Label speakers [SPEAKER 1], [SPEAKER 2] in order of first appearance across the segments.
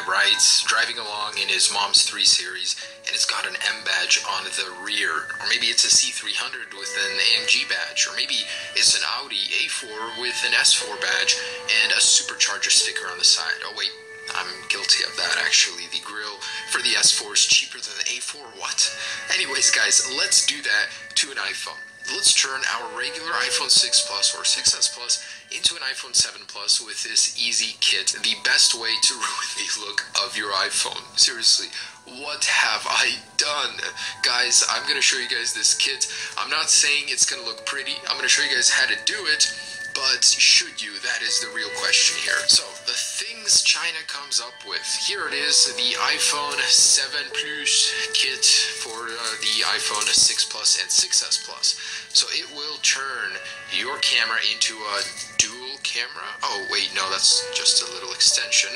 [SPEAKER 1] right? Driving along in his mom's 3 Series, and it's got an M badge on the rear. Or maybe it's a C300 with an AMG badge. Or maybe it's an Audi A4 with an S4 badge and a supercharger sticker on the side. Oh wait, I'm guilty of that actually. The grill for the S4 is cheaper than the A4, what? Anyways guys, let's do that to an iPhone. Let's turn our regular iPhone 6 Plus or 6S Plus into an iPhone 7 Plus with this easy kit. The best way to ruin the look of your iPhone. Seriously, what have I done? Guys, I'm going to show you guys this kit. I'm not saying it's going to look pretty. I'm going to show you guys how to do it. But should you? That is the real question here. So, the things China comes up with. Here it is, the iPhone 7 Plus kit for the iPhone 6 Plus and 6S Plus. So it will turn your camera into a dual camera. Oh wait, no, that's just a little extension.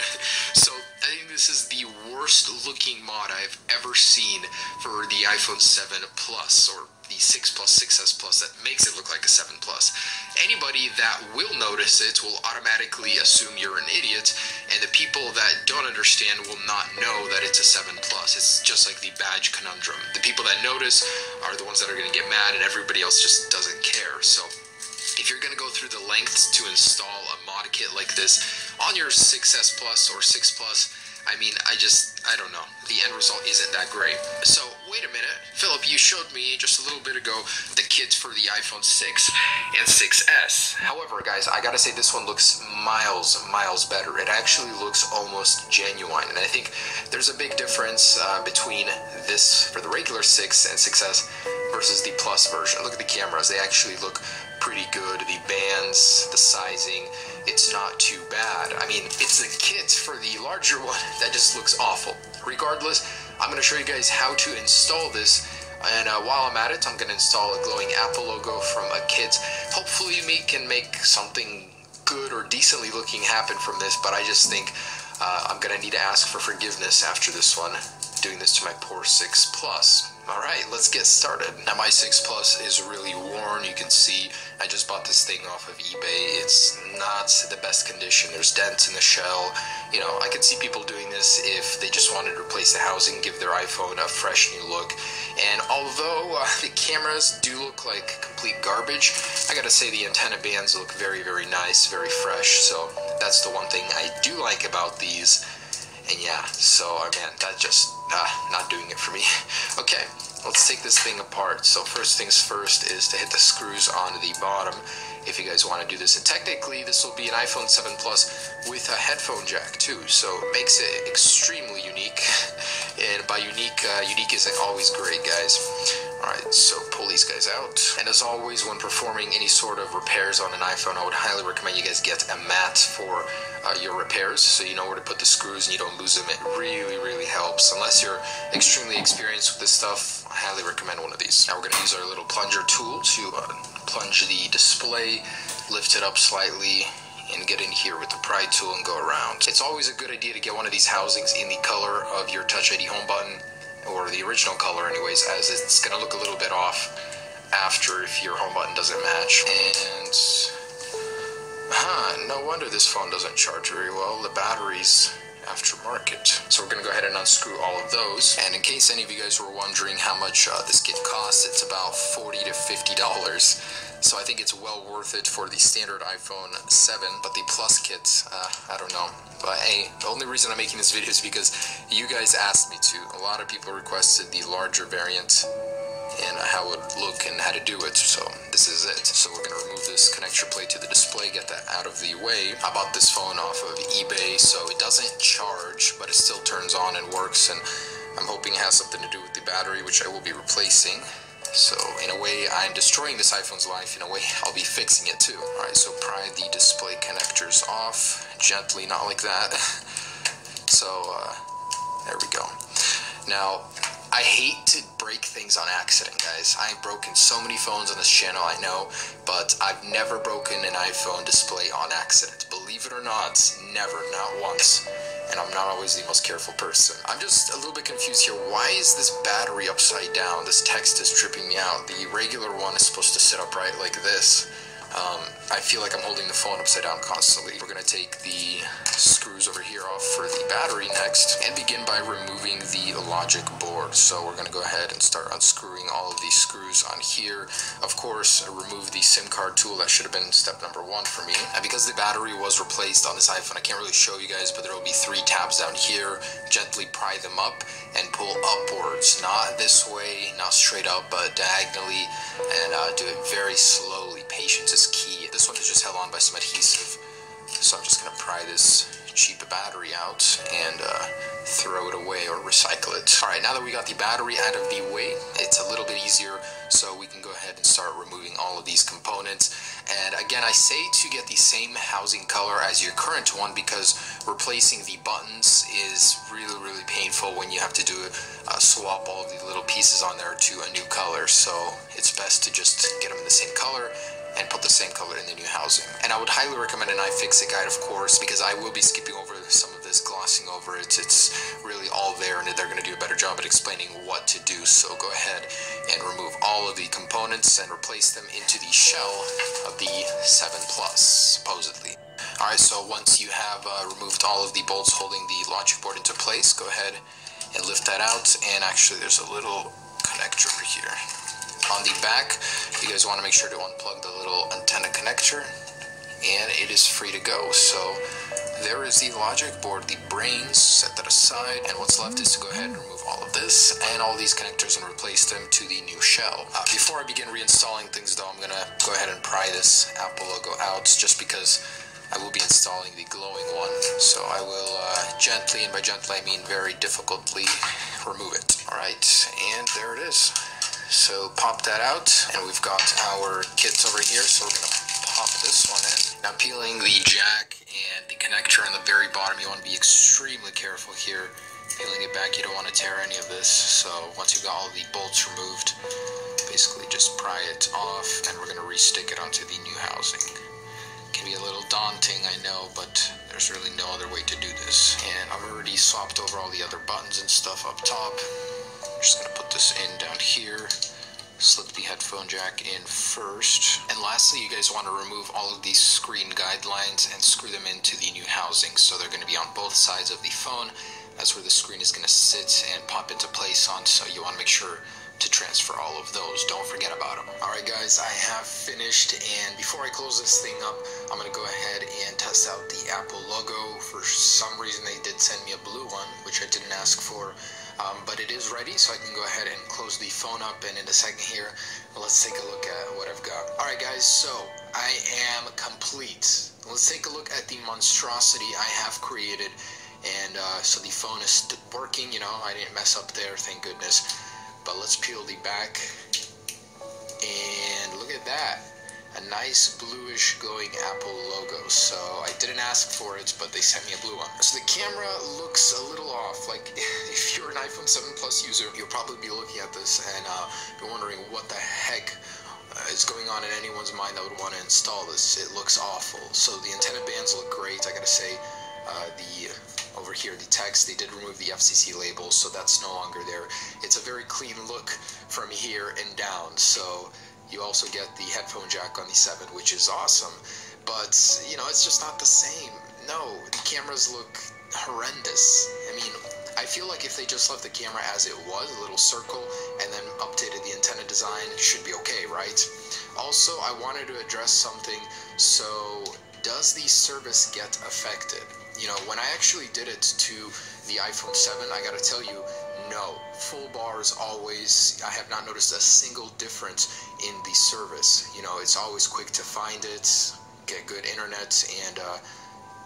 [SPEAKER 1] So I think this is the worst looking mod I've ever seen for the iPhone 7 Plus or the 6 Plus, 6S Plus that makes it look like a 7 Plus. Anybody that will notice it will automatically assume you're an idiot, and the people that don't understand will not know that it's a 7 Plus. It's just like the badge conundrum. The people that notice are the ones that are going to get mad, and everybody else just doesn't care. So if you're going to go through the lengths to install a mod kit like this on your 6S Plus or 6 Plus, I mean, I don't know. The end result isn't that great. So, wait a minute. Philip, you showed me just a little bit ago the kits for the iPhone 6 and 6S. However, guys, I gotta say this one looks miles better. It actually looks almost genuine. And I think there's a big difference between this for the regular 6 and 6S versus the Plus version. Look at the cameras. They actually look pretty good. The bands, the sizing, it's not too bad. I mean, it's the kit for the larger one that just looks awful. Regardless, I'm going to show you guys how to install this, and while I'm at it, I'm going to install a glowing Apple logo from a kit. Hopefully we can make something good or decently looking happen from this, but I just think I'm going to need to ask for forgiveness after this one, doing this to my poor 6 Plus. Alright, let's get started. Now my 6 Plus is really worn. You can see I just bought this thing off of eBay. It's not the best condition. There's dents in the shell. You know, I could see people doing this if they just wanted to replace the housing, give their iPhone a fresh new look. And although the cameras do look like complete garbage, I gotta say the antenna bands look very nice, very fresh. So that's the one thing I do like about these. And yeah, so again, that just not doing it for me. Okay, let's take this thing apart. So first things first is to hit the screws on the bottom if you guys want to do this. And technically this will be an iPhone 7 Plus with a headphone jack too, so it makes it extremely unique. And by unique isn't always great, guys. Alright, so pull these guys out. And as always, when performing any sort of repairs on an iPhone, I would highly recommend you guys get a mat for your repairs, so you know where to put the screws and you don't lose them. It really helps. Unless you're extremely experienced with this stuff, I highly recommend one of these. Now we're going to use our little plunger tool to plunge the display, lift it up slightly, and get in here with the pry tool and go around. It's always a good idea to get one of these housings in the color of your Touch ID home button, or the original color anyways, as it's going to look a little bit off after if your home button doesn't match. And no wonder this phone doesn't charge very well. The battery's aftermarket. So we're going to go ahead and unscrew all of those. And in case any of you guys were wondering how much this kit costs, it's about $40 to $50. So I think it's well worth it for the standard iPhone 7, but the Plus kit, I don't know. But hey, the only reason I'm making this video is because you guys asked me to. A lot of people requested the larger variant and how it would look and how to do it, so this is it. So we're going to remove this connector plate to the display, get that out of the way. I bought this phone off of eBay, so it doesn't charge, but it still turns on and works, and I'm hoping it has something to do with the battery, which I will be replacing. So in a way, I'm destroying this iPhone's life. In a way, I'll be fixing it too. Alright, so pry the display connectors off, gently, not like that. So, there we go. Now, I hate to break things on accident, guys. I've broken so many phones on this channel, I know, but I've never broken an iPhone display on accident. Believe it or not, never, not once. And I'm not always the most careful person. I'm just a little bit confused here. Why is this battery upside down? This text is tripping me out. The regular one is supposed to sit upright like this. I feel like I'm holding the phone upside down constantly. We're gonna take the screws over here off for the battery next, and begin by removing the logic board. So we're gonna go ahead and start unscrewing all of these screws on here. Of course, remove the SIM card tool. That should have been step number 1 for me. And because the battery was replaced on this iPhone, I can't really show you guys, but there will be 3 tabs down here. Gently pry them up and pull upwards, not this way, not straight up, but diagonally, and do it very slowly. Patience is key. This one is just held on by some adhesive, so I'm just gonna pry this cheap battery out and throw it away or recycle it. All right, now that we got the battery out of the way, it's a little bit easier, so we can go ahead and start removing all of these components. And again, I say to get the same housing color as your current one, because replacing the buttons is really painful when you have to do swap all of the little pieces on there to a new color. So it's best to just get them in the same color and put the same color in the new housing. And I would highly recommend an iFixit guide, of course, because I will be skipping over some of this, glossing over it. It's really all there, and they're going to do a better job at explaining what to do. So go ahead and remove all of the components and replace them into the shell of the 7 Plus, supposedly. Alright, so once you have removed all of the bolts holding the logic board into place, go ahead and lift that out. And actually, there's a little connector over here. On the back, you guys want to make sure to unplug the little antenna connector, and it is free to go. So there is the logic board, the brains. Set that aside, and what's left is to go ahead and remove all of this and all these connectors and replace them to the new shell. Before I begin reinstalling things though, I'm gonna go ahead and pry this Apple logo out, just because I will be installing the glowing one. So I will gently, and by gently I mean very difficultly, remove it. Alright, and there it is. So pop that out, and we've got our kits over here, so we're gonna pop this one in. Now, peeling the jack and the connector on the very bottom, you want to be extremely careful here. Peeling it back, you don't want to tear any of this. So once you've got all the bolts removed, basically just pry it off, and we're gonna re-stick it onto the new housing. Can be a little daunting, I know, but there's really no other way to do this. And I've already swapped over all the other buttons and stuff up top. I'm just gonna put this in down here, slip the headphone jack in first, and lastly, you guys want to remove all of these screen guidelines and screw them into the new housing. So they're going to be on both sides of the phone. That's where the screen is going to sit and pop into place on, so you want to make sure to transfer all of those. Don't forget about them. Alright guys, I have finished, and before I close this thing up, I'm going to go ahead and test out the Apple logo. For some reason they did send me a blue one, which I didn't ask for. But it is ready, so I can go ahead and close the phone up, and in a second here, let's take a look at what I've got. Alright guys, so I am complete. Let's take a look at the monstrosity I have created. And so the phone is working, you know, I didn't mess up there, thank goodness. But let's peel the back, and look at that. A nice bluish glowing Apple logo. So I didn't ask for it, but they sent me a blue one. So the camera looks a little off. Like, if you're an iPhone 7 Plus user, you'll probably be looking at this and be wondering what the heck is going on in anyone's mind that would want to install this. It looks awful. So the antenna bands look great. I gotta say, over here, the text, they did remove the FCC label, so that's no longer there. It's a very clean look from here and down. So you also get the headphone jack on the 7, which is awesome, but you know, it's just not the same. No, the cameras look horrendous. I mean, I feel like if they just left the camera as it was, a little circle, and then updated the antenna design, it should be okay, right? Also, I wanted to address something. So does the service get affected? You know, when I actually did it to the iPhone 7, I gotta tell you, no. Full bars always. I have not noticed a single difference in the service. You know, it's always quick to find it, get good internet, and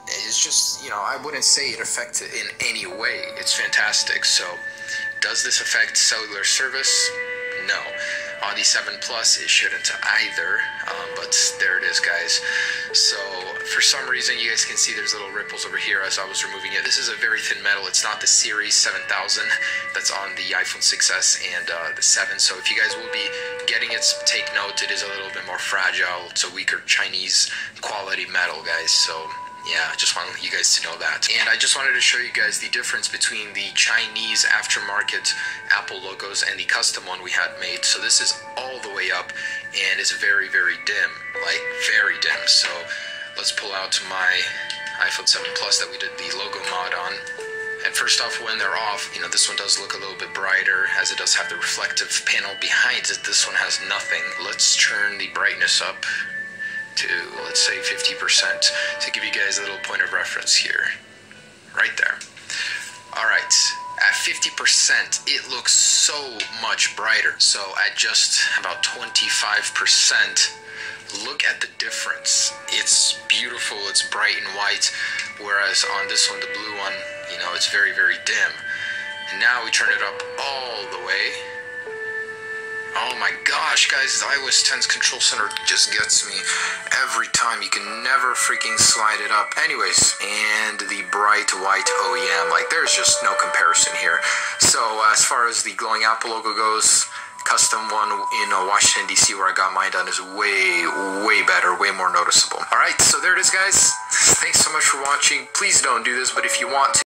[SPEAKER 1] it's just, you know, I wouldn't say it affects it in any way. It's fantastic. So, does this affect cellular service? No. On the 7 Plus, it shouldn't either, but there it is, guys. So, for some reason, you guys can see there's little ripples over here as I was removing it. This is a very thin metal. It's not the Series 7000 that's on the iPhone 6s and the 7. So, if you guys will be getting it, take note. It is a little bit more fragile. It's a weaker Chinese quality metal, guys. So, yeah, I just wanted you guys to know that. And I just wanted to show you guys the difference between the Chinese aftermarket Apple logos and the custom one we had made. So this is all the way up, and it's very, very dim, like very dim. So let's pull out my iPhone 7 Plus that we did the logo mod on. And first off, when they're off, this one does look a little bit brighter, as it does have the reflective panel behind it. This one has nothing. Let's turn the brightness up to, let's say, 50% to give you guys a little point of reference here. Right there. Alright, at 50%, it looks so much brighter. So at just about 25%, look at the difference. It's beautiful, it's bright and white, whereas on this one, the blue one, it's very, very dim. And now we turn it up all the way. Oh my gosh, guys, the iOS 10's control center just gets me every time. You can never freaking slide it up. Anyways, and the bright white OEM, like there's just no comparison here. So as far as the glowing Apple logo goes, custom one in Washington, D.C. where I got mine done is way, way better, way more noticeable. Alright, so there it is, guys. Thanks so much for watching. Please don't do this, but if you want to,